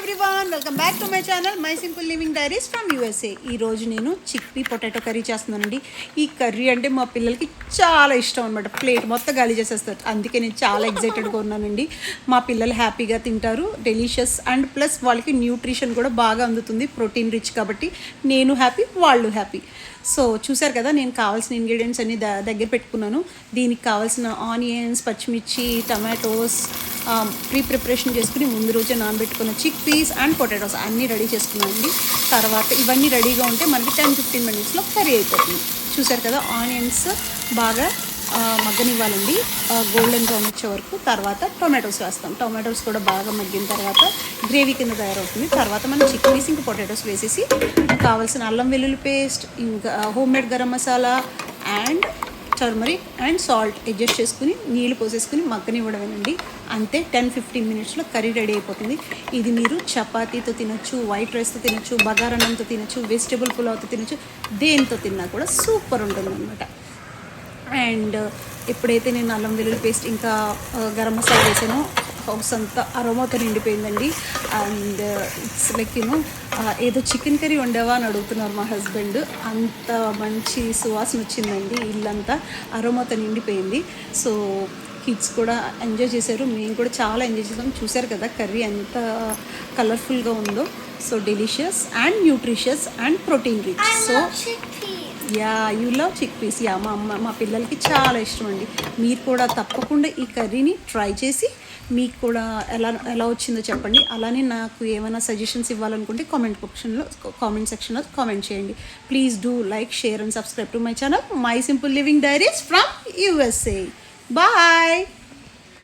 Everyone, welcome back to my channel my simple living diaries from USA. ఈరోజు నేను chickpea potato curry చేస్తున్నానండి. ఈ curry అంటే మా పిల్లలకి చాలా ఇష్టం అనమాట. ప్లేట్ మొత్తం గాలి చేసేస్తారు. అందుకే నేను చాలా ఎగ్జైటెడ్గా ఉన్నానండి. మా పిల్లలు హ్యాపీగా తింటారు, డెలిషియస్ అండ్ ప్లస్ వాళ్ళకి న్యూట్రిషన్ కూడా బాగా అందుతుంది, ప్రోటీన్ రిచ్. కాబట్టి నేను హ్యాపీ, వాళ్ళు హ్యాపీ. సో చూసారు కదా, నేను కావాల్సిన ఇంగ్రీడియంట్స్ అన్ని దగ్గర పెట్టుకున్నాను. దీనికి కావాల్సిన ఆనియన్స్, పచ్చిమిర్చి, టమాటోస్ ప్రిపరేషన్ చేసుకుని ముందు రోజే నానబెట్టుకున్న చిక్ పీస్ అండ్ పొటాటోస్ అన్నీ రెడీ చేసుకున్నానండి. తర్వాత ఇవన్నీ రెడీగా ఉంటే మనకి 10-15 మినిట్స్లో కర్రీ అయిపోతుంది. చూసారు కదా, ఆనియన్స్ బాగా మగ్గనివ్వాలండి, గోల్డెన్ బ్రౌన్ వచ్చే వరకు. తర్వాత టొమాటోస్ వేస్తాం. టొమాటోస్ కూడా బాగా మగ్గిన తర్వాత గ్రేవీ కింద తయారవుతుంది. తర్వాత మనం చిక్ పీస్ ఇంకా పొటాటోస్ వేసేసి కావాల్సిన అల్లం వెల్లుల్లి పేస్ట్, ఇంకా homemade garam masala and turmeric and salt adjust చేసుకుని నీళ్ళు పోసేసుకుని మగ్గనివ్వడమేనండి. అంతే, 10-15 మినిట్స్లో కర్రీ రెడీ అయిపోతుంది. ఇది మీరు చపాతీతో తినచ్చు, వైట్ రైస్తో తినచ్చు, బగారన్నంతో తినచ్చు, వెజిటేబుల్ పులావ్తో తినచ్చు, దేంతో తిన్నా కూడా సూపర్ ఉంటుంది అనమాట. అండ్ ఎప్పుడైతే నేను అల్లం వెల్లుల్లి పేస్ట్ ఇంకా గరం మసాలా వేసానో హౌస్ అంతా అరోమాతో నిండిపోయిందండి. అండ్ ఇట్స్ లైక్ ఏదో చికెన్ కర్రీ వండావా అని అడుగుతున్నారు మా హస్బెండ్. అంత మంచి సువాసన వచ్చిందండి, ఇల్లంతా అరోమాతో నిండిపోయింది. సో కిడ్స్ కూడా ఎంజాయ్ చేశారు, మేము కూడా చాలా ఎంజాయ్ చేసాం. చూసారు కదా కర్రీ ఎంత కలర్ఫుల్గా ఉందో. So delicious and nutritious and protein rich. So yeah, you love chickpeas. Yeah, మా పిల్లలకి చాలా ఇష్టం అండి. మీరు కూడా తప్పకుండా ఈ కర్రీని ట్రై చేసి మీకు కూడా ఎలా వచ్చిందో చెప్పండి. అలానే నాకు ఏమైనా సజెషన్స్ ఇవ్వాలనుకుంటే కామెంట్ సెక్షన్లో కామెంట్ చేయండి. Please do like, share and subscribe to my channel my simple living diaries from USA. Bye.